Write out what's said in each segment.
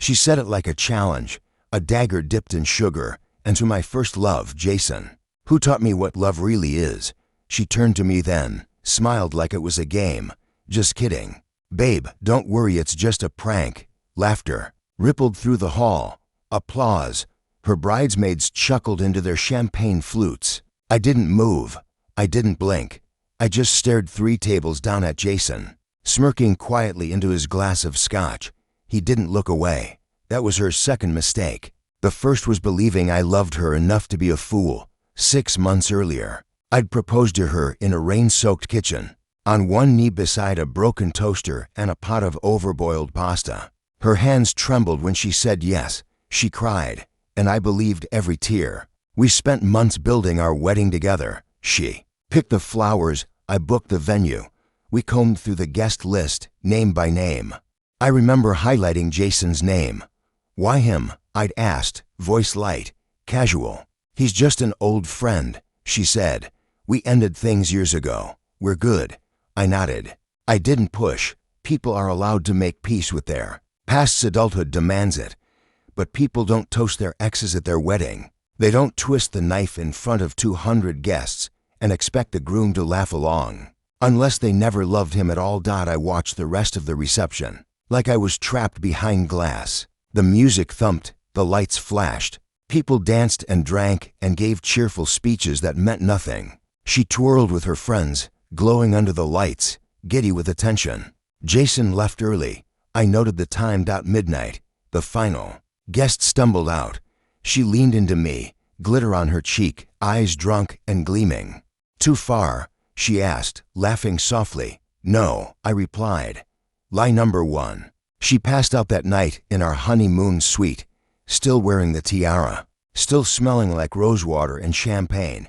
She said it like a challenge, a dagger dipped in sugar, and to my first love, Jason, who taught me what love really is. She turned to me then, smiled like it was a game. Just kidding. Babe, don't worry, it's just a prank. Laughter rippled through the hall. Applause. Her bridesmaids chuckled into their champagne flutes. I didn't move. I didn't blink. I just stared 3 tables down at Jason, smirking quietly into his glass of scotch. He didn't look away. That was her second mistake. The first was believing I loved her enough to be a fool. 6 months earlier, I'd proposed to her in a rain-soaked kitchen, on one knee beside a broken toaster and a pot of overboiled pasta. Her hands trembled when she said yes. She cried, and I believed every tear. We spent months building our wedding together. She picked the flowers, I booked the venue. We combed through the guest list, name by name. I remember highlighting Jason's name. Why him? I'd asked, voice light, casual. He's just an old friend, she said. We ended things years ago. We're good. I nodded. I didn't push. People are allowed to make peace with their past. Adulthood demands it. But people don't toast their exes at their wedding. They don't twist the knife in front of 200 guests and expect the groom to laugh along. Unless they never loved him at all. I watched the rest of the reception, like I was trapped behind glass. The music thumped, the lights flashed. People danced and drank and gave cheerful speeches that meant nothing. She twirled with her friends, glowing under the lights, giddy with attention. Jason left early. I noted the time. Midnight. The final guest stumbled out. She leaned into me, glitter on her cheek, eyes drunk and gleaming. Too far? She asked, laughing softly. No, I replied. Lie number 1. She passed out that night in our honeymoon suite, still wearing the tiara, still smelling like rosewater and champagne.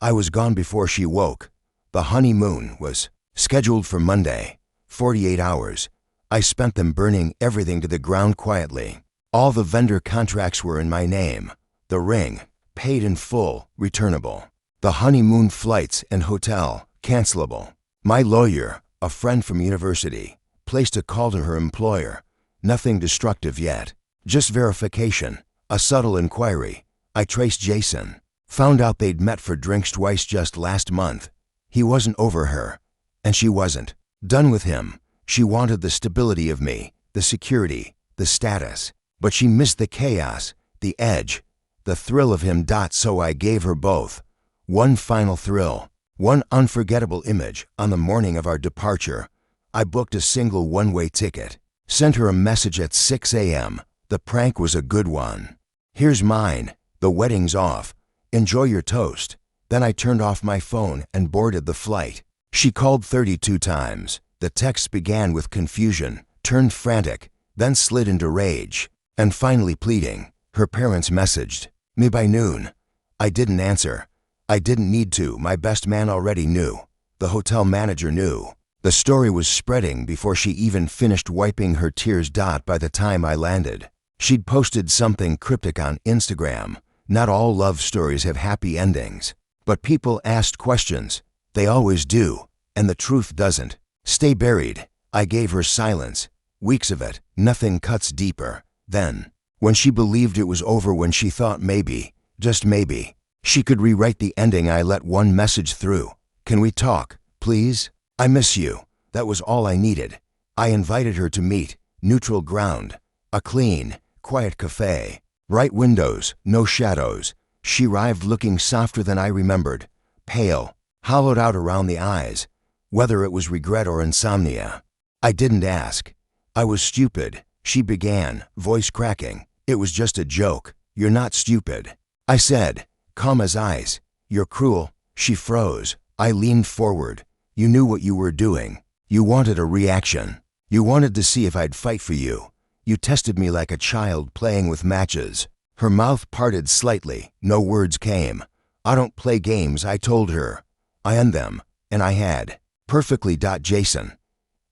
I was gone before she woke. The honeymoon was scheduled for Monday. 48 hours. I spent them burning everything to the ground quietly. All the vendor contracts were in my name. The ring, paid in full, returnable. The honeymoon flights and hotel, cancelable. My lawyer, a friend from university, placed a call to her employer. Nothing destructive yet. Just verification, a subtle inquiry. I traced Jason. Found out they'd met for drinks twice just last month. He wasn't over her, and she wasn't. Done with him. She wanted the stability of me, the security, the status. But she missed the chaos, the edge, the thrill of him. So I gave her both. One final thrill, one unforgettable image. On the morning of our departure, I booked a single one-way ticket. Sent her a message at 6 a.m. The prank was a good one. Here's mine. The wedding's off. Enjoy your toast. Then I turned off my phone and boarded the flight. She called 32 times. The texts began with confusion, turned frantic, then slid into rage, and finally pleading. Her parents messaged me by noon. I didn't answer. I didn't need to. My best man already knew. The hotel manager knew. The story was spreading before she even finished wiping her tears. By the time I landed, she'd posted something cryptic on Instagram. Not all love stories have happy endings, but people asked questions. They always do, and the truth doesn't stay buried. I gave her silence. Weeks of it. Nothing cuts deeper. Then, when she believed it was over, when she thought maybe, just maybe, she could rewrite the ending, I let one message through. Can we talk, please? I miss you. That was all I needed. I invited her to meet. Neutral ground. A clean, quiet cafe. Bright windows, no shadows. She arrived looking softer than I remembered. Pale, hollowed out around the eyes. Whether it was regret or insomnia, I didn't ask. I was stupid, she began, voice cracking. It was just a joke. You're not stupid, I said, calm as ice. You're cruel. She froze. I leaned forward. You knew what you were doing. You wanted a reaction. You wanted to see if I'd fight for you. You tested me like a child playing with matches. Her mouth parted slightly. No words came. I don't play games, I told her. I end them, and I had. Perfectly. Jason.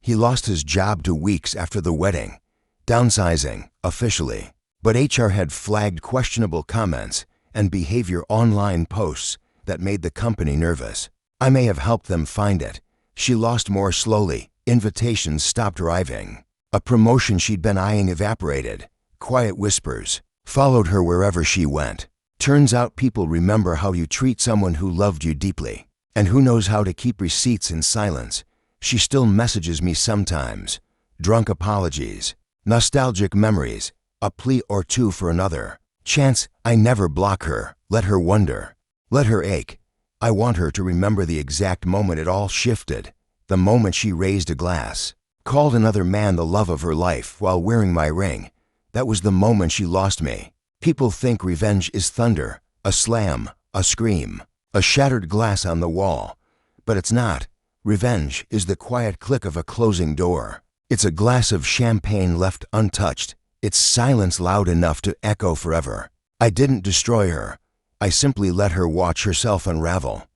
He lost his job 2 weeks after the wedding. Downsizing, officially. But HR had flagged questionable comments and behavior online posts that made the company nervous. I may have helped them find it. She lost more slowly. Invitations stopped arriving. A promotion she'd been eyeing evaporated. quiet whispers, followed her wherever she went. Turns out people remember how you treat someone who loved you deeply. And who knows how to keep receipts in silence. She still messages me sometimes. Drunk apologies, nostalgic memories, a plea or two for another chance. I never block her. Let her wonder. Let her ache. I want her to remember the exact moment it all shifted. The moment she raised a glass, called another man the love of her life while wearing my ring. That was the moment she lost me. People think revenge is thunder, a slam, a scream, a shattered glass on the wall. But it's not. Revenge is the quiet click of a closing door. It's a glass of champagne left untouched. It's silence loud enough to echo forever. I didn't destroy her. I simply let her watch herself unravel.